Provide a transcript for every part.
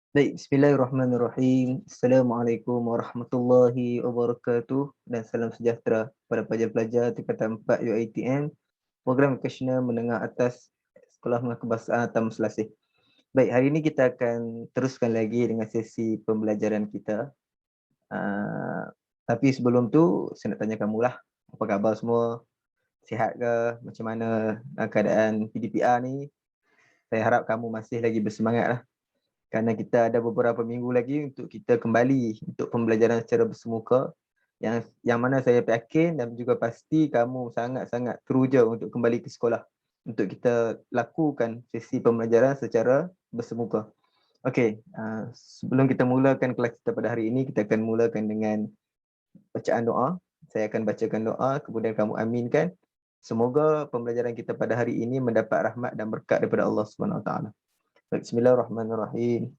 Baik, bismillahirrahmanirrahim. Assalamualaikum warahmatullahi wabarakatuh dan salam sejahtera kepada pelajar-pelajar tingkatan 4 UiTM, Program Vocational Menengah Atas Sekolah Menengah Kebahasaan Taman Selasih. Baik, hari ini kita akan teruskan lagi dengan sesi pembelajaran kita. Tapi sebelum tu, saya nak tanya kamu lah, apa khabar semua? Sihat ke? Macam mana keadaan PDPR ni? Saya harap kamu masih lagi bersemangat lah. Kerana kita ada beberapa minggu lagi untuk kita kembali untuk pembelajaran secara bersemuka yang mana saya yakin dan juga pasti kamu sangat-sangat teruja untuk kembali ke sekolah untuk kita lakukan sesi pembelajaran secara bersemuka. Okey, sebelum kita mulakan kelas kita pada hari ini, kita akan mulakan dengan bacaan doa. Saya akan bacakan doa, kemudian kamu aminkan. Semoga pembelajaran kita pada hari ini mendapat rahmat dan berkat daripada Allah Subhanahu Wa Taala. Bismillahirrahmanirrahim.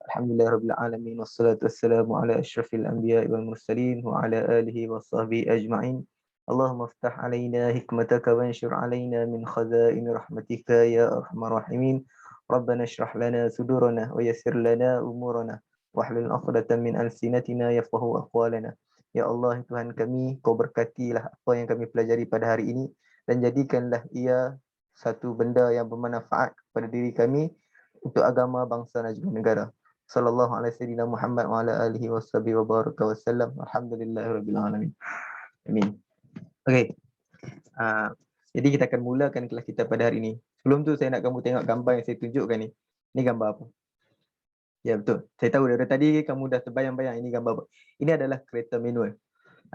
Alhamdulillahirabbil alamin wassalatu wassalamu ala asyrafil anbiya'i wal mursalin wa ala alihi washabbihi ajma'in. Allahumma iftah alaina hikmataka wanshur alaina min khazain rahmatika ya arhamar rahimin. Rabbana shrah lana sudurana wa yassir lana umurana wahlul 'uqdatam min alsinatina yafqahu aqwalana. Ya Allah Tuhan kami, Kau berkatilah apa yang kami pelajari pada hari ini dan jadikanlah ia satu benda yang bermanfaat kepada diri kami untuk agama, bangsa dan juga negara. Sallallahu alaihi sayyidina Muhammad wa ala alihi washabihi wa baraka wasallam. Alhamdulillahirabbil alamin. Amin. Okey. Jadi kita akan mulakan kelas kita pada hari ini. Sebelum tu saya nak kamu tengok gambar yang saya tunjukkan ni. Ini gambar apa? Ya betul. Saya tahu dari tadi kamu dah terbayang-bayang ini gambar apa. Ini adalah kereta manual.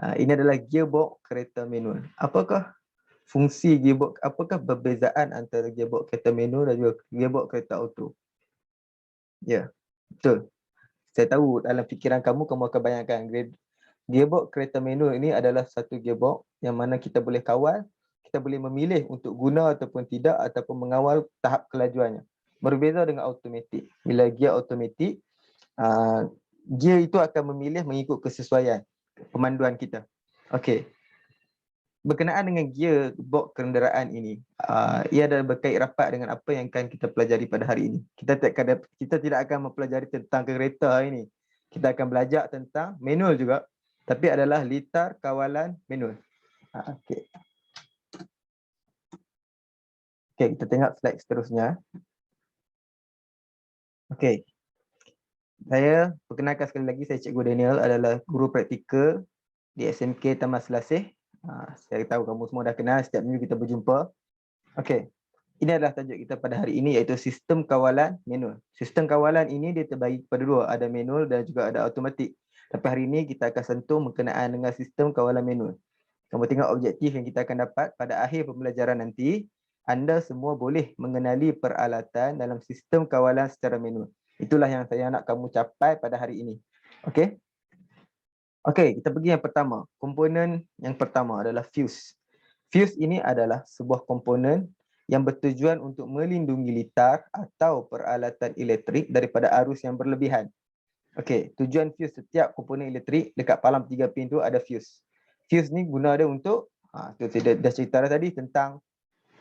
Ini adalah gearbox kereta manual. Apakah fungsi gearbox? Apakah perbezaan antara gearbox kereta manual dan juga gearbox kereta auto? Ya, betul. Saya tahu dalam fikiran kamu akan bayangkan gearbox kereta manual ini adalah satu gearbox yang mana kita boleh kawal, kita boleh memilih untuk guna ataupun tidak ataupun mengawal tahap kelajuannya. Berbeza dengan automatik. Bila gear automatik, gear itu akan memilih mengikut kesesuaian pemanduan kita. Okey. Berkenaan dengan gearbox kenderaan ini, ia adalah berkait rapat dengan apa yang akan kita pelajari pada hari ini. Kita tidak akan mempelajari tentang kereta ini. Kita akan belajar tentang manual juga, tapi adalah litar kawalan manual. Okey. Okey, kita tengok slide seterusnya. Okey. Saya perkenalkan sekali lagi, saya Cikgu Daniel, adalah guru praktikal di SMK Taman Selasih. Saya tahu kamu semua dah kenal, setiap minggu kita berjumpa. Okey. Ini adalah tajuk kita pada hari ini, iaitu sistem kawalan manual. Sistem kawalan ini dia terbagi kepada dua, ada manual dan juga ada automatik. Tapi hari ini kita akan sentuh berkenaan dengan sistem kawalan manual. Kamu tengok objektif yang kita akan dapat pada akhir pembelajaran nanti, anda semua boleh mengenali peralatan dalam sistem kawalan secara manual. Itulah yang saya nak kamu capai pada hari ini. Okey? Okey, kita pergi yang pertama. Komponen yang pertama adalah fuse. Fuse ini adalah sebuah komponen yang bertujuan untuk melindungi litar atau peralatan elektrik daripada arus yang berlebihan. Okey, tujuan fuse setiap komponen elektrik dekat palang 3 pin tu ada fuse. Fuse ni guna dia untuk, tu saya dah cerita tadi tentang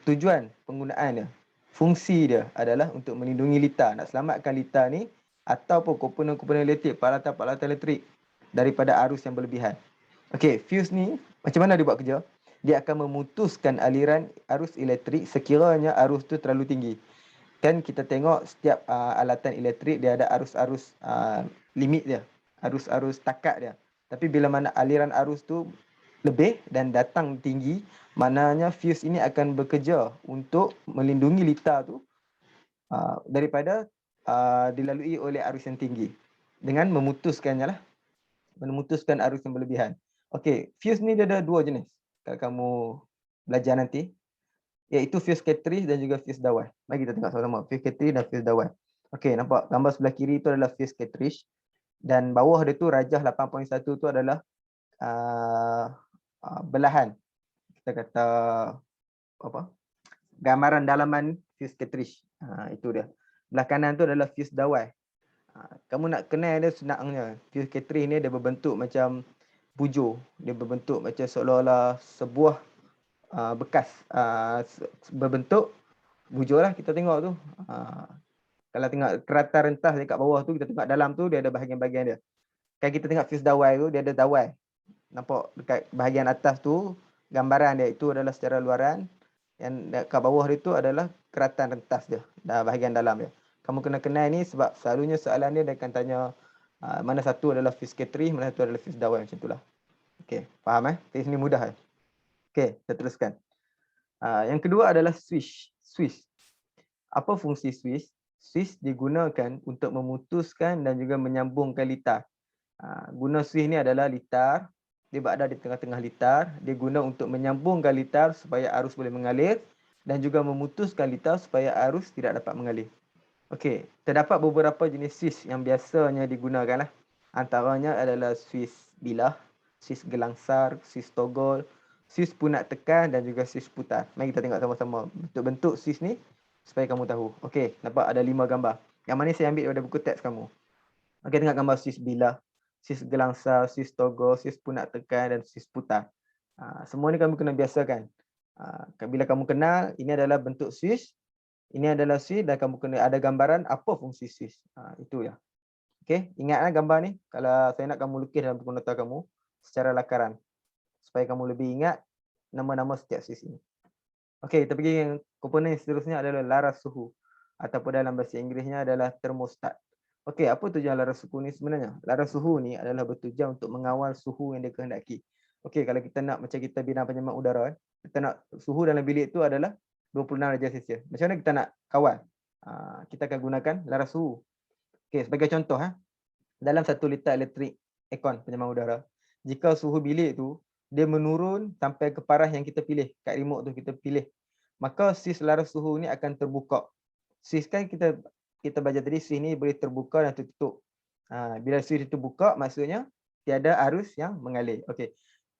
tujuan penggunaan dia. Fungsi dia adalah untuk melindungi litar, nak selamatkan litar ni ataupun komponen-komponen elektrik, peralatan-peralatan elektrik daripada arus yang berlebihan. Okey, fuse ni macam mana dia buat kerja? Dia akan memutuskan aliran arus elektrik sekiranya arus tu terlalu tinggi. Kan kita tengok setiap alatan elektrik dia ada arus-arus limit dia, arus-arus takat dia. Tapi bila mana aliran arus tu lebih dan datang tinggi, maknanya fuse ini akan bekerja untuk melindungi litar tu daripada dilalui oleh arus yang tinggi dengan memutuskannya lah, memutuskan arus yang berlebihan. Okey, fuse ni dia ada dua jenis. Kalau kamu belajar nanti, iaitu fuse cartridge dan juga fuse dawai. Mari kita tengok sama-sama fuse cartridge dan fuse dawai. Okey, nampak gambar sebelah kiri itu adalah fuse cartridge dan bawah dia tu rajah 8.1 tu adalah belahan. Kita kata apa? Gambaran dalaman fuse cartridge. Itu dia. Belah kanan tu adalah fuse dawai. Kamu nak kenal dia senangnya. Fuse cartridge ni dia berbentuk macam bujur. Dia berbentuk macam seolah-olah sebuah bekas berbentuk bujur lah kita tengok tu. Kalau tengok keratan rentas dekat bawah tu, kita tengok dalam tu dia ada bahagian-bahagian dia. Kan kita tengok fuse dawai tu, dia ada dawai. Nampak dekat bahagian atas tu gambaran dia itu adalah secara luaran, yang dekat bawah dia tu adalah keratan rentas dia, bahagian dalam dia. Kamu kena kenal ni sebab selalunya soalan dia akan tanya mana satu adalah fuse K3, mana satu adalah fuse dawai, macam itulah. Okey, faham Fuse ni mudah Okey, kita teruskan. Yang kedua adalah switch. Switch. Apa fungsi switch? Switch digunakan untuk memutuskan dan juga menyambungkan litar. Guna switch ni adalah litar, dia berada di tengah-tengah litar, dia guna untuk menyambungkan litar supaya arus boleh mengalir dan juga memutuskan litar supaya arus tidak dapat mengalir. Okey, terdapat beberapa jenis switch yang biasanya digunakan lah. Antaranya adalah switch bilah, switch gelangsar, switch toggle, switch punat tekan dan juga switch putar. Mari kita tengok sama-sama bentuk-bentuk switch ni supaya kamu tahu. Okey, nampak ada 5 gambar. Yang mana saya ambil daripada buku teks kamu. Okey, tengok gambar switch bilah, switch gelangsar, switch toggle, switch punat tekan dan switch putar. Semua ni kamu kena biasakan. Bila kamu kenal, ini adalah bentuk switch, ini adalah switch dan kamu kena ada gambaran apa fungsi switch. Itu ya. Okey, ingatlah gambar ni. Kalau saya nak kamu lukis dalam buku nota kamu secara lakaran supaya kamu lebih ingat nama-nama setiap switch ini. Okey, kita pergi yang komponen seterusnya adalah laras suhu ataupun dalam bahasa Inggerisnya adalah thermostat. Okey, apa tujuan laras suhu ni sebenarnya? Laras suhu ni adalah bertujuan untuk mengawal suhu yang dikehendaki. Okey, kalau kita nak macam kita bidang penyelamat udara, kita nak suhu dalam bilik tu adalah 26 darjah Celsius. Macam mana kita nak kawal? Kita akan gunakan laras suhu. Okey, sebagai contoh dalam 1 liter elektrik aircon penyelamat udara, jika suhu bilik tu dia menurun sampai ke paras yang kita pilih, kat remote tu kita pilih, maka switch laras suhu ni akan terbuka. Switch kan kita belajar tadi, switch ni boleh terbuka dan tertutup. Bila switch itu buka, maksudnya tiada arus yang mengalir. Okey.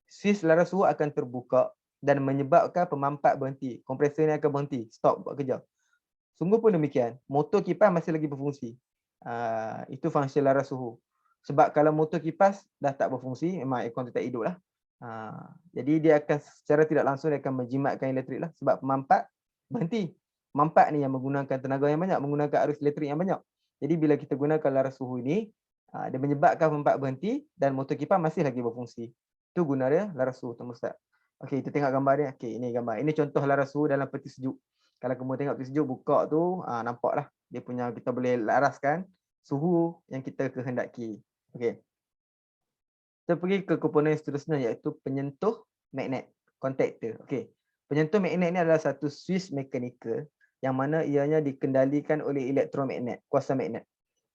Switch laras suhu akan terbuka dan menyebabkan pemampat berhenti. Kompresor ni akan berhenti, stop buat kerja. Sungguh pun demikian, motor kipas masih lagi berfungsi. Itu fungsi laras suhu. Sebab kalau motor kipas dah tak berfungsi, memang aircon tu tak hidup lah. Jadi dia akan secara tidak langsung dia akan menjimatkan elektrik lah, sebab pemampat berhenti. Pemampat ni yang menggunakan tenaga yang banyak, menggunakan arus elektrik yang banyak. Jadi bila kita gunakan laras suhu ini, dia menyebabkan pemampat berhenti dan motor kipas masih lagi berfungsi. Itu guna dia laras suhu thermostat. Okey, kita tengok gambar dia. Okey, ini gambar. Ini contoh laras suhu dalam peti sejuk. Kalau kamu tengok peti sejuk buka tu, nampaklah dia punya, kita boleh laraskan suhu yang kita kehendaki. Okey. Kita pergi ke komponen seterusnya iaitu penyentuh magnet, contactor. Okey. Penyentuh magnet ni adalah satu switch mekanikal yang mana ianya dikendalikan oleh elektromagnet, kuasa magnet.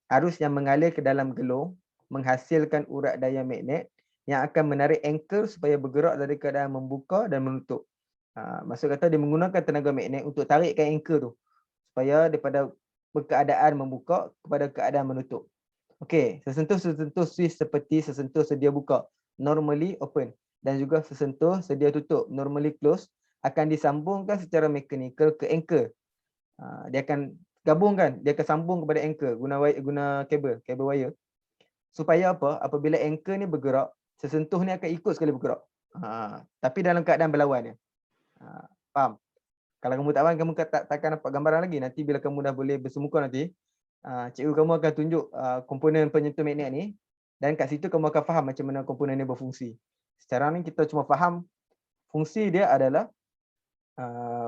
Arus yang mengalir ke dalam gelung menghasilkan urat daya magnet yang akan menarik anchor supaya bergerak dari keadaan membuka dan menutup. Maksud kata dia menggunakan tenaga magnet untuk tarikkan anchor tu supaya daripada keadaan membuka kepada keadaan menutup. Okey, sesentuh-sesentuh switch seperti sesentuh sedia buka, normally open, dan juga sesentuh sedia tutup, normally close, akan disambungkan secara mekanikal ke anchor. Dia akan gabungkan, dia akan sambung kepada anchor guna kabel wire. Supaya apa? Apabila anchor ni bergerak, sesentuh ni akan ikut sekali bergerak. Tapi dalam keadaan berlawan. Faham? Kalau kamu tak faham, kamu takkan dapat gambaran lagi. Nanti bila kamu dah boleh bersemuka nanti, cikgu kamu akan tunjuk komponen penyentuh magnet ni, dan kat situ kamu akan faham macam mana komponen ni berfungsi. Sekarang ni kita cuma faham fungsi dia adalah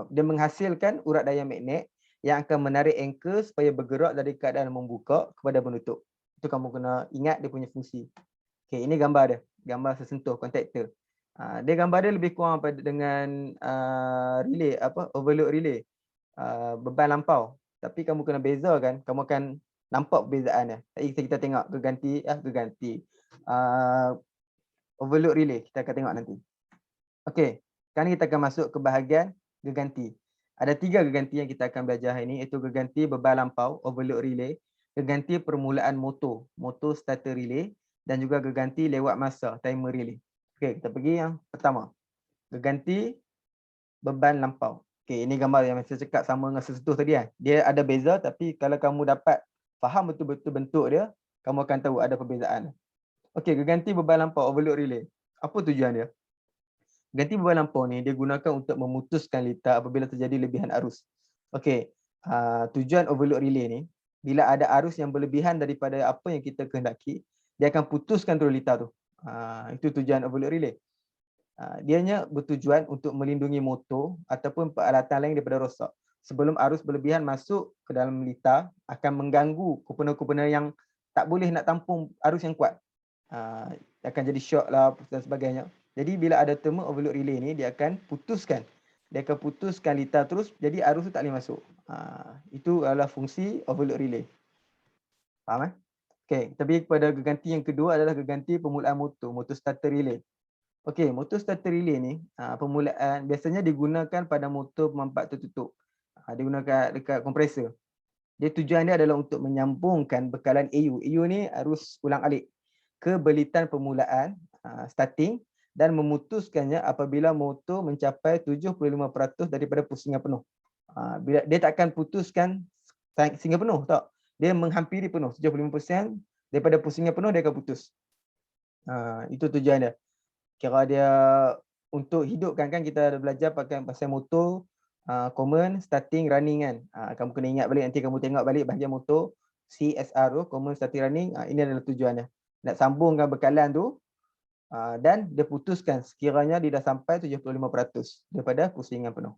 dia menghasilkan urat daya magnet yang akan menarik anchor supaya bergerak dari keadaan membuka kepada menutup. Itu kamu kena ingat dia punya fungsi. Okey, ini gambar dia, gambar sesentuh contactor. Dia gambar dia lebih kurang dengan relay, overload relay, beban lampau. Tapi kamu kena bezakan, kamu akan nampak perbezaan dia. Kita tengok geganti overload relay, kita akan tengok nanti. Okey, sekarang kita akan masuk ke bahagian geganti. Ada 3 geganti yang kita akan belajar hari ini, iaitu geganti beban lampau, overload relay, geganti permulaan motor starter relay, dan juga geganti lewat masa, timer relay. Okey, kita pergi yang pertama. Geganti beban lampau. Okey, ini gambar yang saya cakap sama dengan sesentuh tadi kan. Dia ada beza, tapi kalau kamu dapat faham betul-betul bentuk dia, kamu akan tahu ada perbezaan. Okey, geganti beban lampau, overload relay. Apa tujuan dia? Geganti beban lampau ni dia gunakan untuk memutuskan litar apabila terjadi lebihan arus. Okey, tujuan overload relay ni, bila ada arus yang berlebihan daripada apa yang kita kehendaki, dia akan putuskan terus litar tu. Itu tujuan overload relay. Dianya bertujuan untuk melindungi motor ataupun peralatan lain daripada rosak. Sebelum arus berlebihan masuk ke dalam litar, akan mengganggu komponen-komponen yang tak boleh nak tampung arus yang kuat. Akan jadi shock lah dan sebagainya. Jadi bila ada thermal overload relay ni, dia akan putuskan. Dia akan putuskan litar terus, jadi arus tu tak boleh masuk. Itu adalah fungsi overload relay. Faham eh? Okey, kita pergi kepada geganti yang kedua adalah geganti permulaan motor starter relay. Okey, motor starter relay ni permulaan biasanya digunakan pada motor pemanfaat tertutup. Digunakan dekat kompresor. Dia tujuan dia adalah untuk menyambungkan bekalan AU. AU ni arus ulang alik ke belitan permulaan starting dan memutuskannya apabila motor mencapai 75% daripada pusingan penuh. Bila dia takkan putuskan sehingga penuh tak. Dia menghampiri penuh 75% daripada pusingan penuh dia akan putus. Itu tujuan dia. Kira dia untuk hidupkan kan kita ada belajar pakai pasal motor common, starting, running kan. Kamu kena ingat balik, nanti kamu tengok balik bahagian motor CSR tu, common, starting, running. Ini adalah tujuannya. Nak sambungkan bekalan tu dan dia putuskan sekiranya dia dah sampai 75% daripada pusingan penuh.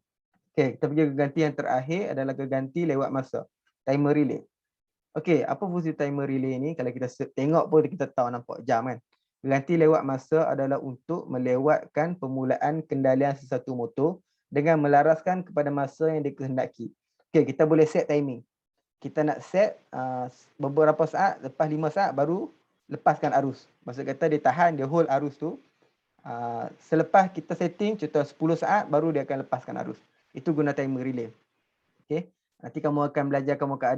Okey, kita pergi ke ganti yang terakhir adalah ganti lewat masa. Timer relay. Okey, apa fungsi timer relay ni? Kalau kita tengok pun kita tahu nampak jam kan. Ganti lewat masa adalah untuk melewatkan permulaan kendalian sesuatu motor dengan melaraskan kepada masa yang dikehendaki. Okey, kita boleh set timing. Kita nak set beberapa saat, lepas 5 saat baru lepaskan arus. Maksud kata dia tahan, dia hold arus tu. Selepas kita setting, contoh 10 saat baru dia akan lepaskan arus. Itu guna timer relay. Okey. Nanti kamu akan belajar, kamu akan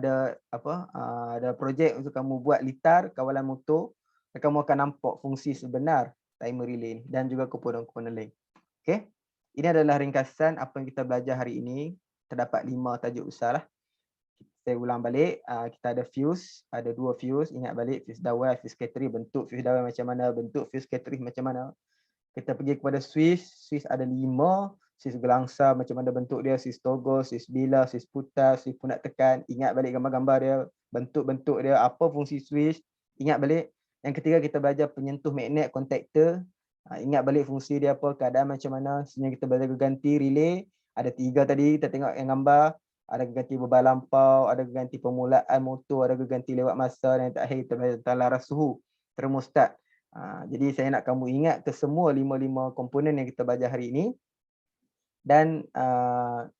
ada projek untuk kamu buat litar kawalan motor dan kamu akan nampak fungsi sebenar timer relay ni dan juga komponen-komponen lain. Okey. Ini adalah ringkasan apa yang kita belajar hari ini. Terdapat 5 tajuk besar lah. Saya ulang balik, kita ada fuse, ada 2 fuse, ingat balik fuse dawai, fuse cartridge, bentuk fuse dawai macam mana, bentuk fuse cartridge macam mana. Kita pergi kepada switch, switch ada 5, switch gelangsa macam mana bentuk dia, switch toggle, switch bilah, switch putar, switch punat tekan. Ingat balik gambar-gambar dia, bentuk-bentuk dia, apa fungsi switch. Ingat balik. Yang ketiga kita belajar penyentuh magnet contactor. Ingat balik fungsi dia apa, keadaan macam mana. Sini kita belajar ganti relay. Ada 3 tadi, kita tengok yang gambar. Ada ganti beban lampau, ada ganti permulaan motor, ada ganti lewat masa, dan yang terakhir kita belajar tentang laras suhu, termostat. Jadi saya nak kamu ingat ke semua 5 komponen yang kita belajar hari ini dan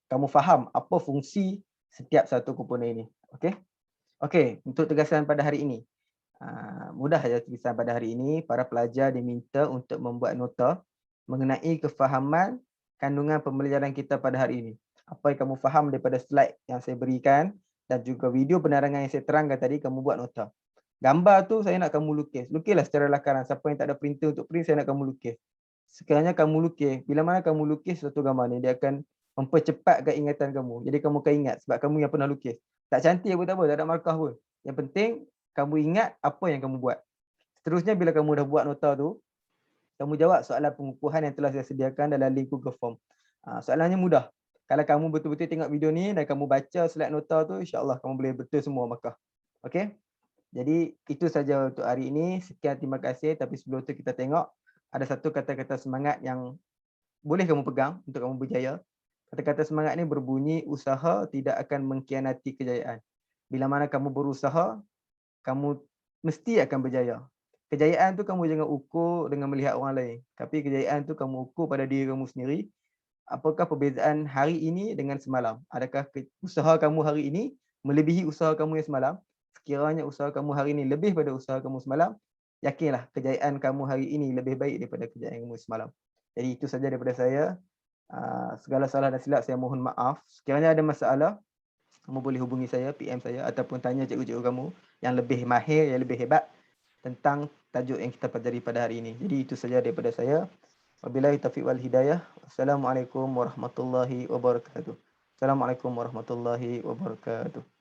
kamu faham apa fungsi setiap satu komponen ini. Okey, untuk tegasan pada hari ini. Mudah saja tulisan pada hari ini. Para pelajar diminta untuk membuat nota mengenai kefahaman kandungan pembelajaran kita pada hari ini. Apa yang kamu faham daripada slide yang saya berikan dan juga video penerangan yang saya terangkan tadi, kamu buat nota. Gambar tu saya nak kamu lukis. Lukislah secara lakaran. Siapa yang tak ada printer untuk print, saya nak kamu lukis. Sekiranya kamu lukis, bila mana kamu lukis satu gambar ni, dia akan mempercepatkan ingatan kamu. Jadi kamu akan ingat sebab kamu yang pernah lukis. Tak cantik pun tak apa, tak ada markah pun. Yang penting kamu ingat apa yang kamu buat. Seterusnya bila kamu dah buat nota tu, kamu jawab soalan pengukuhan yang telah saya sediakan dalam link Google Form. Soalannya mudah. Kalau kamu betul-betul tengok video ni dan kamu baca slide nota tu, insya-Allah kamu boleh betul semua markah. Okey? Jadi itu saja untuk hari ini. Sekian, terima kasih. Tapi sebelum tu kita tengok ada satu kata-kata semangat yang boleh kamu pegang untuk kamu berjaya. Kata-kata semangat ni berbunyi, usaha tidak akan mengkhianati kejayaan. Bila mana kamu berusaha, kamu mesti akan berjaya. Kejayaan tu kamu jangan ukur dengan melihat orang lain. Tapi kejayaan tu kamu ukur pada diri kamu sendiri. Apakah perbezaan hari ini dengan semalam? Adakah usaha kamu hari ini melebihi usaha kamu yang semalam? Sekiranya usaha kamu hari ini lebih pada usaha kamu semalam, yakinlah kejayaan kamu hari ini lebih baik daripada kejayaan kamu semalam. Jadi itu saja daripada saya. Segala salah dan silap saya mohon maaf. Sekiranya ada masalah, kamu boleh hubungi saya, PM saya ataupun tanya cikgu-cikgu kamu yang lebih mahir, yang lebih hebat tentang tajuk yang kita pelajari pada hari ini. Jadi itu saja daripada saya. Wabillahi taufiq wal hidayah. Assalamualaikum warahmatullahi wabarakatuh. Assalamualaikum warahmatullahi wabarakatuh.